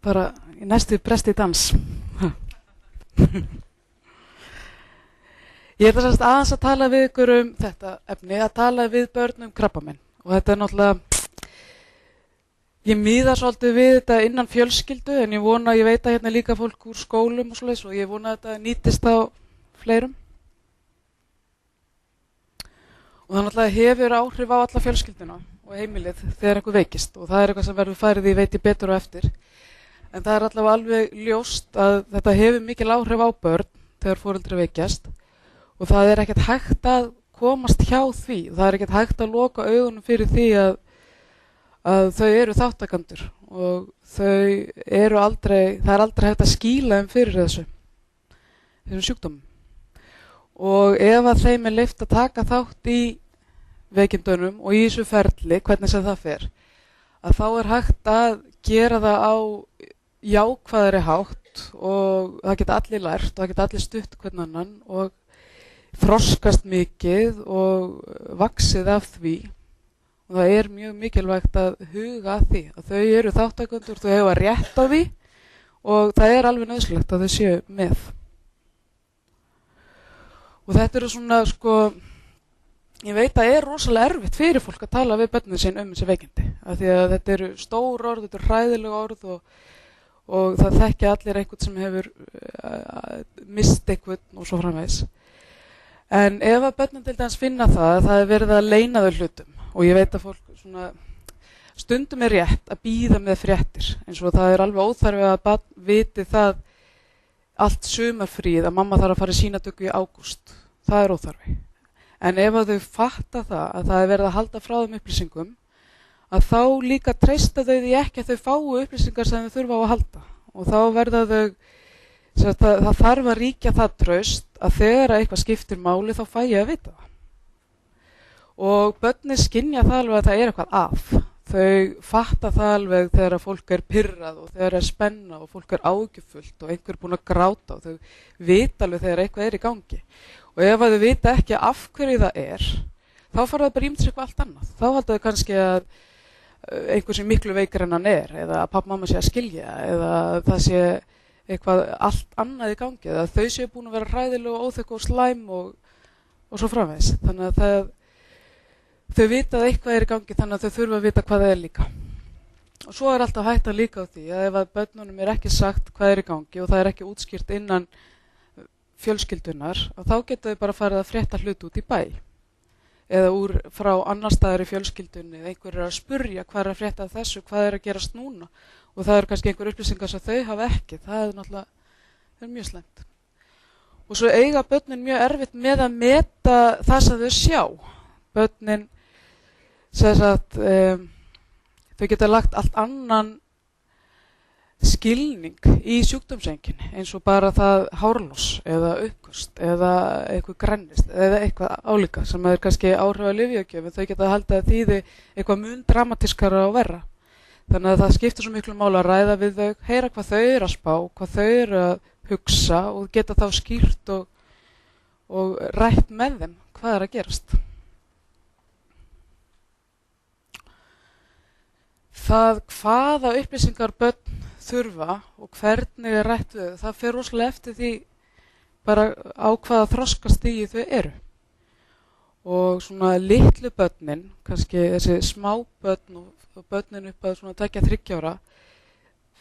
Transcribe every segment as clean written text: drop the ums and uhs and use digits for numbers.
bara í næstu bresti dans. Ég ætla semst aðeins að tala við ykkur þetta efni, að tala við börn krabbamein. Og þetta náttúrulega, ég miða svolítið við þetta innan fjölskyldu, en ég veit að hérna líka fólk úr skólum og svoleiðis, og ég vona að þetta nýtist á fleirum. Og það náttúrulega hefur áhrif á alla fjölskylduna og heimilið þegar einhver veikist, og það eitthvað sem verður farið í veit ég betur og eftir. En það allavega alveg ljóst að þetta hefur mikil áhrif á börn þegar foreldri veikjast, og það ekkert hægt að komast hjá því. Það ekkert hægt að loka augunum fyrir því að þau eru þáttakendur, og það aldrei hægt að skýla þeim fyrir þessum sjúkdómum. Og ef að þeim leyft að taka þátt í veikindunum og í þessu ferli, hvernig sem það fer, að þá hægt að gera það á jákvæðari hátt, og það geta allir lært og það geta allir stutt hvern annan og þroskast mikið og vaxið af því. Og það mjög mikilvægt að huga að því að þau eru þáttakendur, þau hefa rétt á því, og það alveg nauðsynlegt að þau séu með. Og þetta svona, ég veit að það rosalega erfitt fyrir fólk að tala við börnin sín þessi veikindi, af því að þetta eru stór orð, þetta eru hræðileg orð, og það þekkja allir einhvern sem hefur mist einhvern og svo framvegis. En ef að börnin til dæmis finna það verið að leyna þau hlutum, og ég veit að fólk stundum rétt að bíða með fréttir, eins og það alveg óþarfi að barn viti það allt sumarfríð að mamma þarf að fara í sýnatöku í ágúst. Það óþarfi. En ef að þau fatta að það verið að halda frá þeim upplýsingum, að þá líka treysta þau því ekki að þau fái upplýsingar sem þau þurfa á að halda. Og þá verða þau, það þarf að ríkja það traust að þegar eitthvað skiptir máli þá fæ ég að vita það. Og börnin skynja það alveg að það eitthvað að. Þau fatta það alveg þegar að fólk pirrað og þegar spenna og fólk áhyggjufullt og einhver búinn að gráta, og þau vita alveg þegar eitthvað í gangi. Og ef þau vita ekki af hverju það þá fara þau bara ímynda sér eitthvað allt annað. Þá halda þau kannski að einhver sem miklu veikar en hann eða að pappa og mamma sé að skilja, eða það sé eitthvað allt annað í gangi, eða þau séu búin að vera hræðileg og óþekk og slæm og svo framvegis. Þannig að þau vita að eitthvað í gangi, þannig að þau þurfa að vita hvað það líka. Og svo alltaf hættan líka á því að ef að börnunum ekki sagt hvað í gangi og það ekki útskýrt innan fjölskyldunar, þá geta þau bara farið að frétta hlut út í bæ, eða frá annar staðar í fjölskyldunni, eða einhver að spurja hvað að frétta þessu, hvað að gerast núna, og það kannski einhver upplýsingar sem þau hafa ekki. Það náttúrulega mjög slæmt. Og svo eiga börnin mjög erfitt með að meta það sem þau sjá. Börnin þau geta lagt allt annan skilning í sjúkdómseinkenni, eins og bara það hárloss eða uppköst eða eitthvað grennist eða eitthvað álíka sem kannski áhrif á lyfjagjöf, en þau geta haldið að þýði eitthvað mun dramatískara og verra. Þannig að það skiptir svo miklu máli að ræða við þau, heyra hvað þau að spá, hvað þau að hugsa, og geta þá skýrt og rætt með þeim hvað að gerast. Það hvaða upplýsingar börn þurfa og hvernig rætt við það fer rosalega eftir því bara á hvaða þroskastigi þau eru. Og svona litlu börnin, kannski þessi smá börn og börnin upp að svona 2-3 ára,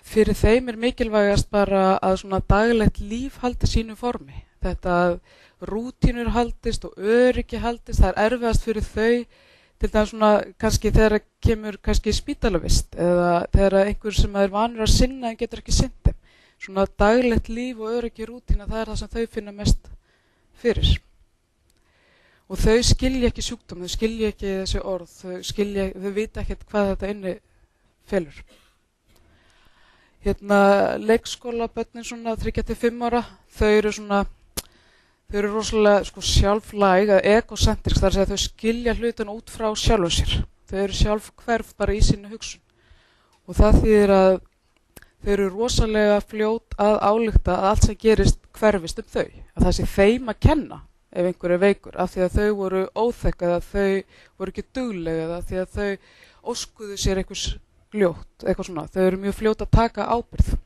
fyrir þeim mikilvægast bara að svona daglegt líf haldi sínu formi. Þetta að rútínur haldist og öryggi haldist, það erfiðast fyrir þau. Til dæmis svona kannski þegar kemur kannski spítalavist, eða þegar einhver sem vanur að sinna en getur ekki sinnt þeim. Svona daglegt líf og öryggi rútína, það það sem þau finna mest fyrir. Og þau skilja ekki sjúkdóm, þau skilja ekki þessi orð, þau vita ekkert hvað þetta inni felur. Leikskólabörnin svona 3-5 ára, þau eru rosalega sjálflæg eða egocentrisk, þar að þau skilja hlutin út frá sjálfum sér. Þau eru sjálfhverf bara í sinni hugsun. Og það þýðir að þau eru rosalega fljót að álykta að allt sem gerist hverfist þau. Að það sé þeim að kenna ef einhver veikur, af því að þau voru óþekk, eða þau voru ekki dugleg, eða því að þau óskuðu sér einhvers ljótt, eitthvað svona. Þau eru mjög fljót að taka ábyrgð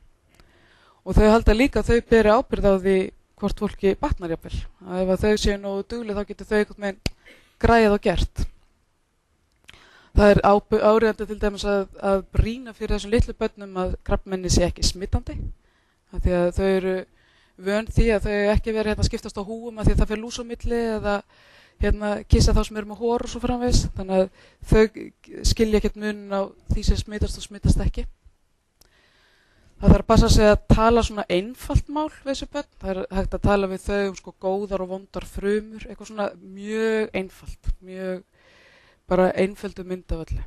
og þau halda líka að þau beri ábyrgð á því hvort fólki batnar jafnvel. Ef að þau séu nógu dugleg þá getur þau einhvern veginn græjað og gert. Það er áríðandi til dæmis að brýna fyrir þessum litlu börnum að krabbamenni sé ekki smittandi. Því að þau eru vön því að þau ekki verið að skiptast á húum að því að það fer lús á milli eða kissa þá sem eru með hór og svo framvegis. Þannig að þau skilja ekkert munin á því sem smitast og smitast ekki. Það þarf að passa sig að tala svona einfalt mál við þessu börn. Það er hægt að tala við þau sko góðar og vondar frumur, eitthvað svona mjög einfalt, mjög bara einföldu mynd af öllu.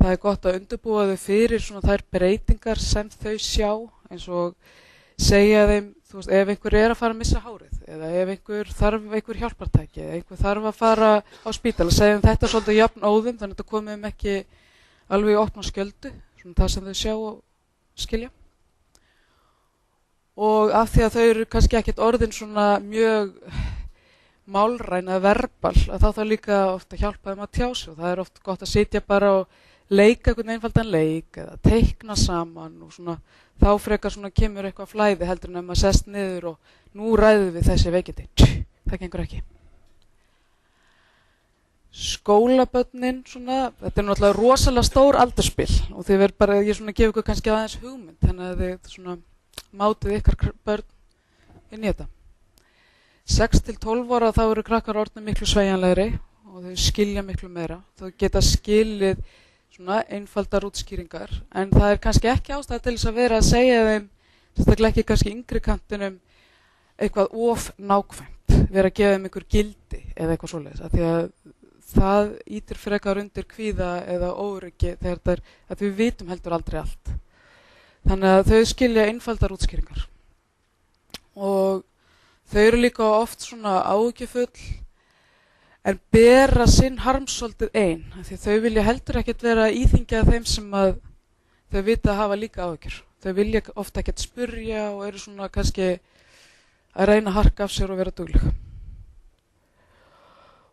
Það er gott að undirbúa þau fyrir svona þær breytingar sem þau sjá, eins og segja þeim, þú veist, ef einhver er að fara að missa hárið, eða ef einhver þarf einhver hjálpartæki, eða einhver þarf að fara á spítala, segja þeim þetta svolítið jafn óðum, þannig að þetta komið ekki alveg í opna skjöldu, svona það sem þau sjá og skilja. Og af því að þau eru kannski ekkert orðin svona mjög málræn eða verbal, að þá líka ofta hjálpa þeim að tjá sig og það er oft gott að sitja bara og leika einhvern einfaldan leik eða teikna saman og svona þá frekar svona kemur eitthvað flæði heldur en að maður sest niður og nú ræðum við þessi veikindi. Það gengur ekki. Skólabörnin svona, þetta er náttúrulega rosalega stór aldurspil og þið verður bara, ég svona gefa ykkur kannski aðeins hugmynd, þannig að þið svona mátið ykkar börn inn í þetta. 6 til 12 ára þá eru krakkar orðnir miklu sveigjanlegri og þau skilja miklu meira. Þau geta skilið svona einfaldar útskýringar, en það er kannski ekki ástæða til þess að vera að segja þeim, sérstaklega ekki kannski yngri kantinum, eitthvað of nákvæmt, vera að gefa þeim einhver gildi eða eitthvað svoleiðis, af því að það ítir frekar undir kvíða eða óöryggi þegar það er að við vitum heldur aldrei allt. Þannig að þau skilja einfaldar útskýringar. Og þau eru líka oft svona áhyggjufull en bera sinn harm svolítið ein, því þau vilja heldur ekkert vera íþyngja þeim sem að þau vita að hafa líka áhyggjur. Þau vilja ofta ekkert spurja og eru svona kannski að reyna að harka af sér og vera dugleg.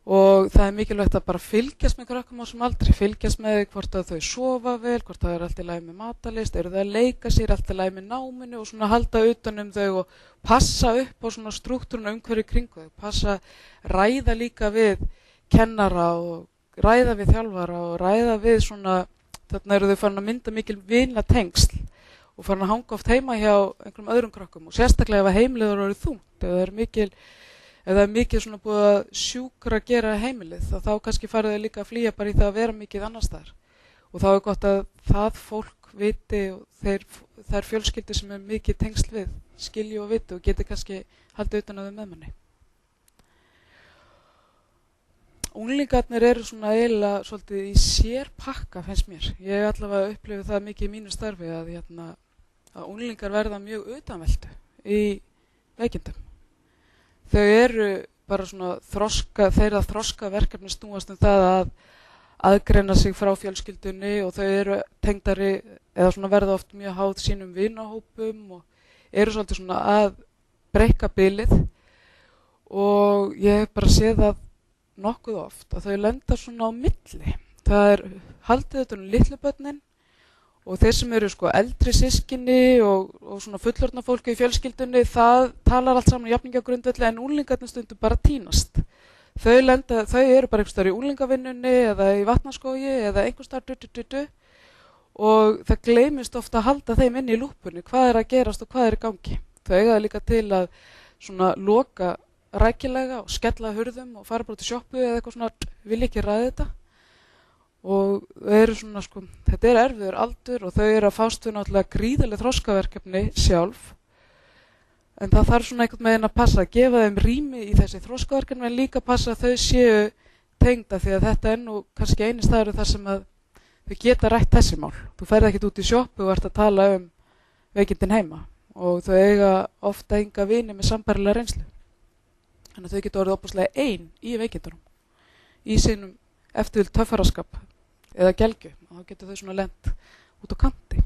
Og það er mikilvægt að bara fylgjast með krökkum á þessum aldri, fylgjast með hvort að þau sofa vel, hvort það er allt í lagi með matarlyst, eru þau að leika sér, allt í lagi með náminu og svona halda utan um þau og passa upp á svona strúktúruna umhverju kringu þau, ræða líka við kennara og ræða við þjálfara og ræða við svona, þarna eru þau farin að mynda mikil vinatengsl og farin að hanga oft heima hjá einhverjum öðrum krökkum og sérstaklega ef heimiliður eru þungt, ef það er mikið svona búið að sjúkra gera heimilið, þá kannski farið þau líka að flýja bara í það að vera mikið annars þar. Og þá er gott að það fólk viti og þær fjölskyldur sem er mikið tengsl við, skilji og viti og geti kannski haldið utan að þau með manni. Unglingarnir eru svona eiginlega svolítið í sér pakka, finnst mér. Ég allavega upplifið það mikið í mínu starfi að unglingar verða mjög utanveltu í veikindum. Þau eru bara svona þeirra þroska verkefni snúast það að aðgreina sig frá fjölskyldunni og þau eru tengdari eða svona verða oft mjög háð sínum vinahópum og eru svolítið svona að breikka bilið og ég hef bara séð það nokkuð oft að þau lenda svona á milli. Það er haldið utan um litlu börnin og þeir sem eru sko eldri systkini og svona fullorðna fólki í fjölskyldunni, það talar allt saman í jafningjagrundvelli en unglingarnir stundum bara tínast. Þau eru bara einhvers staðar í unglingavinnunni eða í vatnaskógi eða einhvers staðar og það gleymist ofta að halda þeim inn í lúpunni, hvað er að gerast og hvað er í gangi. Þau eiga það líka til að svona loka rækilega og skella hurðum og fara bara til sjoppu eða eitthvað svona, vil ekki ræða þetta. Og þau eru svona sko, þetta er erfiður aldur og þau eru að fást við náttúrulega gríðarleg þroskaverkefni sjálf en það þarf svona einhvern veginn að passa að gefa þeim rými í þessi þroskaverkefni en líka passa að þau séu tengda því að þetta er nú kannski eini staður þar sem að þau geta rætt þessi mál. Þú ferð ekkert út í sjoppu og ert að tala um veikindin heima og þau eiga ofta enga vini með sambærilega reynslu. Þannig að þau geta orðið opaslega ein í veikindunum, í sínum eftir töffaraskap eða gelgju og þá getur þau svona lent út á kanti.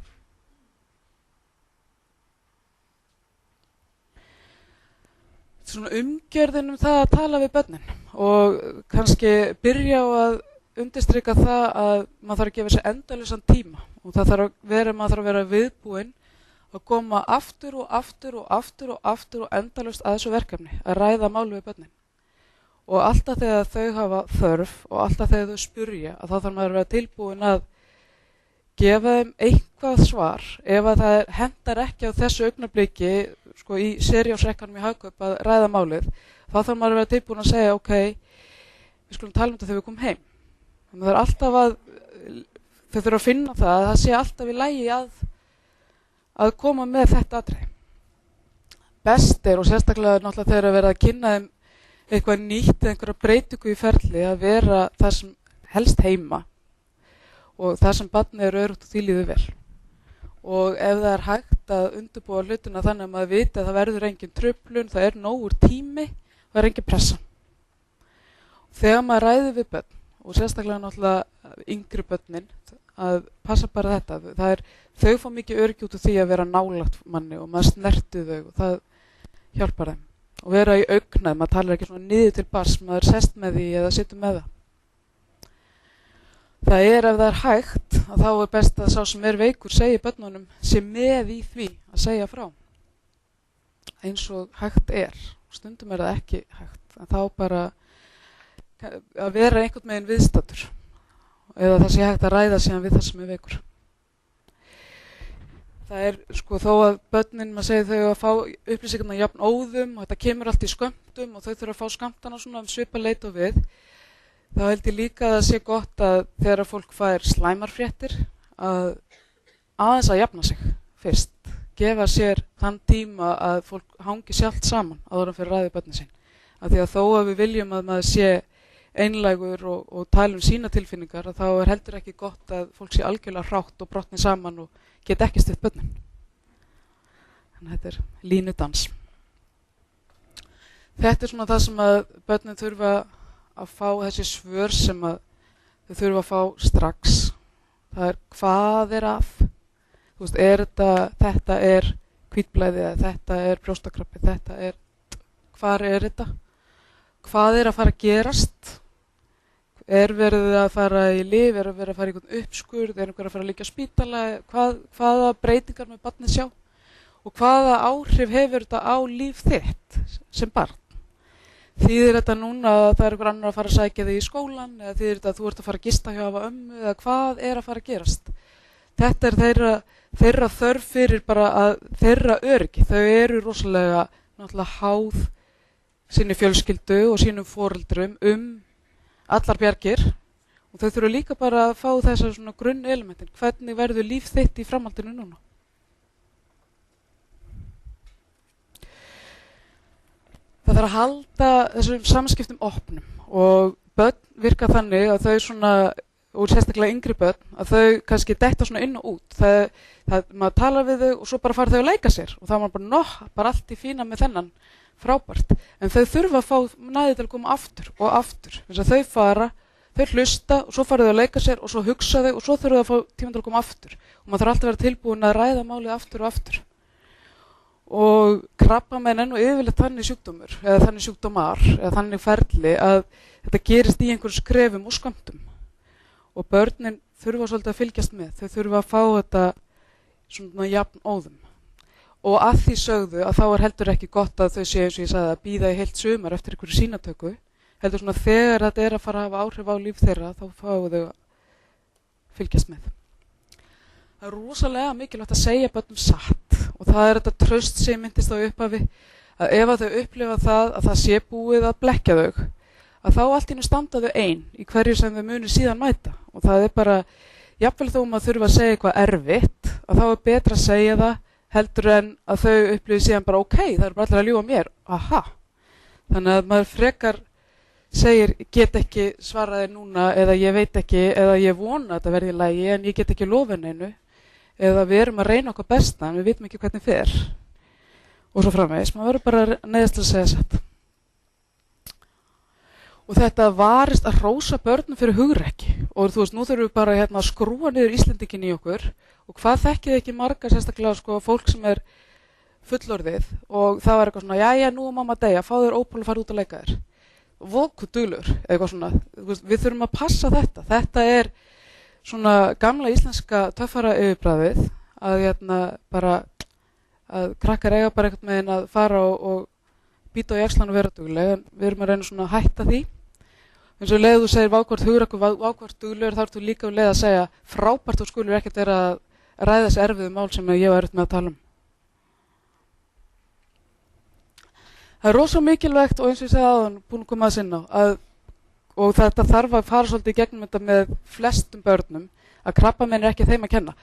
Svona umgjörðin það að tala við börnin og kannski byrja á að undirstrika það að maður þarf að gefa sér endalausan tíma og maður þarf að vera viðbúinn að koma aftur og aftur og aftur og aftur og endalaust að þessu verkefni, að ræða máli við börnin. Og alltaf þegar þau hafa þörf og alltaf þegar þau spyrja, að þá þarf maður að vera tilbúinn að gefa þeim eitthvað svar. Ef að það hentar ekki á þessu augnabliki, sko í seríásrekkanum í Hagkaup að ræða málið, þá þarf maður að vera tilbúinn að segja, ok, við skulum tala þetta þegar við komum heim. Þannig það alltaf þau þurfa að finna það sé alltaf í lagi að koma með þetta atriði. Best og sérstaklega náttúrulega þegar að vera að kynna þeim eitthvað nýtt eða einhverja breytingu í ferli að vera það sem helst heima og það sem barnið öruggt og því líður vel. Og ef það hægt að undirbúa hlutina þannig að maður viti að það verður engin truflun, það nógur tími, það engin pressa. Þegar maður ræðir við börn og sérstaklega náttúrulega yngri börnin að passa bara þetta, þau fá mikið öryggi út úr því að vera nálægt manni og maður snerti þau og það hjálpar þeim. Og vera í augnað, maður talar ekki svona niður til barns, maður sest með því eða situr með það. Það ef það hægt, að þá best að sá sem veikur segi börnunum sé með í því að segja frá. Eins og hægt stundum það ekki hægt, en þá bara að vera einhvern veginn viðstaddur eða það sé hægt að ræða síðan við það sem veikur. Það sko þó að börnin, maður segir þau að fá upplýsingarnar jafn óðum og þetta kemur allt í skömmtum og þau þurfa að fá skammtana svona svipað leit og við. Þá held ég líka að það sé gott að þegar fólk fær slæmarfréttir að aðeins að jafna sig fyrst. Gefa sér þann tíma að fólk hangi sjálft saman áður en fyrir ræði börnin sín. Af því að þó að við viljum að maður sé einlægur og tala sína tilfinningar, að þá heldur ekki gott að fólk sé algjörlega hrátt og brotni saman og get ekki stutt börnin. Þannig að þetta línudans. Þetta svona það sem að börnin þurfa að fá þessi svör sem að þau þurfa að fá strax. Það hvað að? Þú veist, þetta hvítblæði eða þetta brjóstakrabbi, hvar þetta? Hvað að fara að gerast? Verið að fara í lyf, verið að fara í einhvern uppskurð, einhver að fara að liggja á spítala, hvaða breytingar með barnið sjá og hvaða áhrif hefur þetta á líf þitt sem barn. Þýðir þetta núna að það einhver annar að fara að sækja þig í skólan eða þýðir þetta að þú ert að fara að gista hjá afa ömmu eða hvað að fara að gerast. Þetta þeirra þörf fyrir bara að þeirra öryggi. Þau rosalega náttúrulega háð sinni fjölskyldu og sínum foreldrum allar bjargir og þau þurfa líka bara að fá þessar svona grunnelementin. Hvernig verður líf þitt í framhaldinu núna? Það þarf að halda þessum samskiptum opnum og börn virka þannig að þau svona, og sérstaklega yngri börn, að þau kannski detta svona inn og út. Maður talar við þau og svo bara fara þau að leika sér og þá er maður bara allt í fína með þennan. Frábært, en þau þurfa að fá næði til að koma aftur og aftur. Þess að þau hlusta og svo fara þau að leika sér og svo hugsa þau og svo þurfa þau að fá tíma til að koma aftur. Og maður þarf alltaf að vera tilbúin að ræða málið aftur og aftur. Og krabbamein nú yfirleitt þannig sjúkdómur, eða þannig sjúkdómar, eða þannig ferli að þetta gerist í einhverjum skrefum og skömmtum. Og börnin þurfa svolítið að fylgjast með, þau þurfa að fá þetta svona jafn óðum. Og að því sögðu að þá heldur ekki gott að þau sé eins og ég sagði að bíða í heilt sumar eftir einhverju sýnatöku. Heldur svona þegar þetta að fara að hafa áhrif á líf þeirra þá fáu þau að fylgjast með. Það rosalega mikilvægt að segja börnum satt og það þetta traust sem myndist á upphafi að ef að þau upplifa að það sé búið að blekkja þau að þá allt í einu standa þau ein í hverju sem þau muni síðan mæta og það bara, jafnvel þó maður þurfa að segja eitthvað erfitt að þá betra að segja það heldur en að þau upplifi síðan bara ok, það bara allir að ljúga mér, aha. Þannig að maður frekar segir get ekki svaraði núna eða ég veit ekki eða ég vona að þetta verði í lagi en ég get ekki lofa neinu eða við erum að reyna okkar besta en við vitum ekki hvernig fer og svo framvegis, maður verður bara neyðast að segja satt. Og þetta varist að hrósa börnum fyrir hugrekki og þú veist, nú þurfum við bara að skrúa niður Íslendingin í okkur og hvað þekkið ekki marga sérstaklega sko fólk sem fullorðið og það var eitthvað svona, jæja, nú mamma deyja, fá þér ópól og fara út að leika þér. voku duglur, eitthvað svona. Við þurfum að passa þetta. Þetta er svona gamla íslenska töffara yfirbragðið að bara að krakkar eiga bara einhvern veginn að fara og bíta á jaxlan og vera dugleg, en við erum að reyna svona að hætta því. Eins og leið þú segir vákvart hugrakkur, vákvart duglegur, þá ertu líka leið að segja frábært og skulur ekkert vera að ræða þessi erfiðu mál sem ég var erfitt með að tala um. Það er rosa mikilvægt og eins og ég segi áðan, búin að koma að sinna og þetta þarf að fara svolítið í gegnum þetta með flestum börnum að krabbamein er ekki þeim að kenna.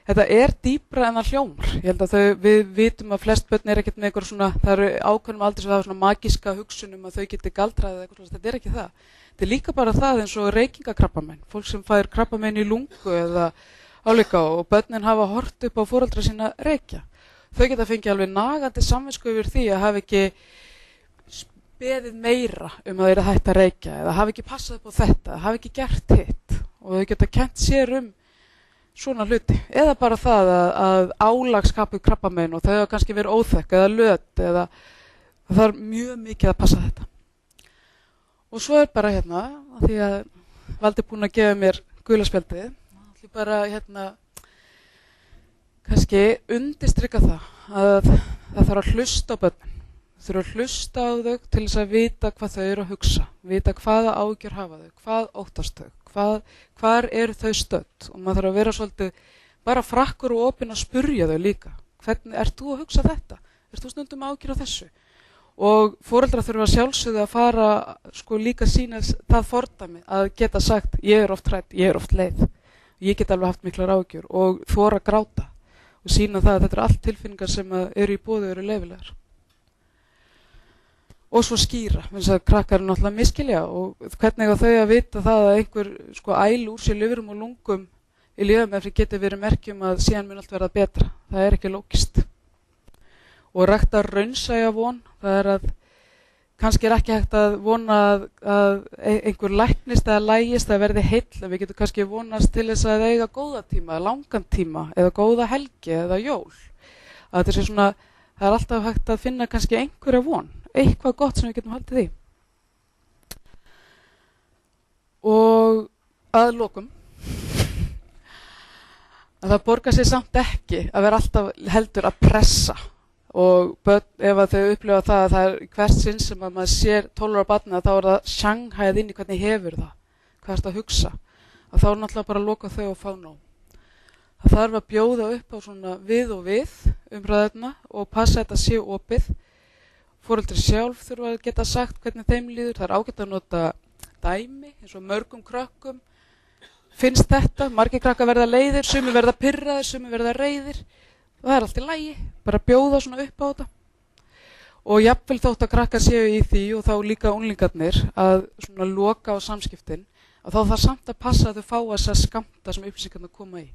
Þetta er dýpra en það hljómar. Ég held að við vitum að flest börn er ekkert með eitthvað svona, það eru ákveðnum aldrei sem það er svona magíska hugsunum að þau geti galdraðið eitthvað svona, þetta er ekki það. Þetta er líka bara það eins og reykingakrabbamein, fólk sem fær krabbamein í lungu eða álíka og börnin hafa hort upp á foreldra sína reykja. Þau geta fengið alveg nagandi samvinsku yfir því að hafa ekki beðið meira að þeir eru hætt að reykja eða hafa ekki passað upp á þetta, hafa ekki gert hitt og þau geta kennt sér svona hluti. Eða bara það að álagskapu krabbamein og þau hafa kannski verið óþekk eða löt eða það er mjög mikið að passa þetta. Og svo er bara að því að Valdi búin að gefa mér gula spjaldið, ætla bara kannski undirstrika það að það þarf að hlusta á börnin. Það þurfa að hlusta á þau til þess að vita hvað þau eru að hugsa, vita hvaða áhyggjur hafa þau, hvað óttast þau, hvar eru þau stödd og maður þarf að vera svolítið bara frakkur og opinn að spurja þau líka. Hvernig ert þú að hugsa þetta? Ert þú stundum áhyggjur af þessu? Og foreldrar þurfa sjálfsögðu að fara líka sína það fordæmi að geta sagt ég er oft hrædd, ég er oft leið, ég get alveg haft miklar áhyggjur og þora að gráta og sína það að þetta eru allt tilfinningar sem eru í boði og eru leyfilegar. Og svo skýra, þess að krakkar eru náttúrulega miskilja og hvernig eiga þau að vita það að einhver æl úr sér lifrum og lungum í lyfjameðferð geti verið merkjum að síðan mun allt verða betra. Það er ekki lógist. Og rækta raunsæja von, það er að kannski er ekki hægt að vona að einhver læknist eða lægist að verði heill, en við getum kannski vonast til þess að eiga góða tíma, langan tíma eða góða helgi eða jól. Að þetta sé svona, það er alltaf hægt að finna kannski einhverja von, eitthvað gott sem við getum haldið í. Og að lokum, að það borgar sig samt ekki að vera alltaf heldur að pressa og börn, ef að þau upplifa það að það er hvert sinn sem að maður sér 12 ára barnið þá er það sjanghæð inn í hvernig hefur það, hvað er það að hugsa, að þá er náttúrulega bara að loka þau og fá nóg. Það þarf að bjóða upp á svona við og við umræðuna og passa þetta sé opið. Foreldrar sjálf þurfa að geta sagt hvernig þeim líður, það er ágætt að nota dæmi eins og mörgum krökkum finnst þetta, margir krakkar verða leiðir, sumir verða pirraðir, sumir verða reiðir og það er allt í lagi, bara bjóða svona upp á þetta. Og jafnvel þótt að krakkar séu í því og þá líka unglingarnir að svona loka á samskiptin, að þá þarf samt að passa að þau fá þess að skammta sem upplýsingarna koma í.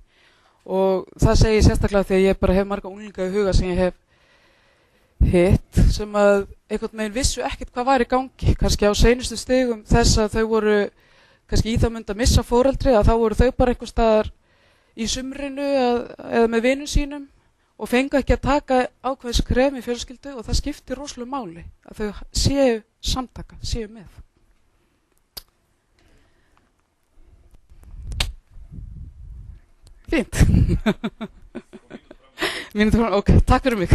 Og það segi ég sérstaklega því að ég bara hef marga unglinga í huga sem ég hef hitt sem að einhvern veginn vissu ekkert hvað var í gangi, kannski á seinustu stigum þess að þau voru kannski í það mynd að missa foreldri, að þá voru þau bara einhvers staðar í sumrinu eða með vinum sínum og fengu ekki að taka ákveðið skref í fjölskyldu og það skiptir rosalega máli að þau séu samtaka, séu með. Fínt. Ok, takk fyrir mig.